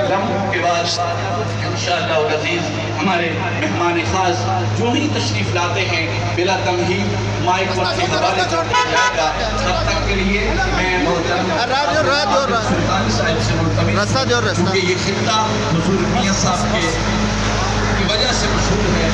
لمحوں کے بعد انشاءاللہ العزیز ہمارے مہمان خاص جو ہی تشریف لاتے ہیں بلا تمہید مائک وقت کے حوالے کر دیا جائے گا. تب تک کے لیے میں محترم سلطان صاحب سے ملتمس کیونکہ یہ خطہ حضور میاں صاحب کی وجہ سے مشہور ہے.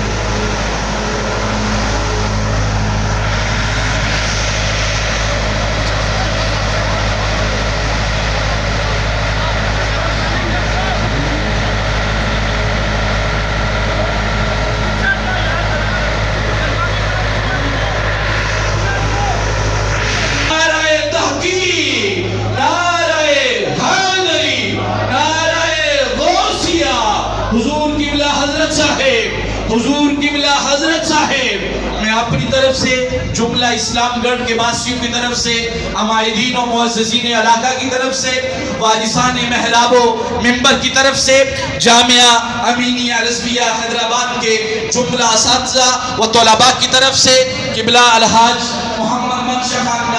حضور قبلہ حضرت صاحب میں اپنی طرف سے جملہ اسلام گڑھ کے باسیوں کی طرف سے عمائدین و معززین علاقہ کی طرف سے وارثان محراب و منبر کی طرف سے جامعہ امینیہ رضویہ حیدرآباد کے جملہ اساتذہ و طلباء کی طرف سے قبلہ الحاج محمد منشا خان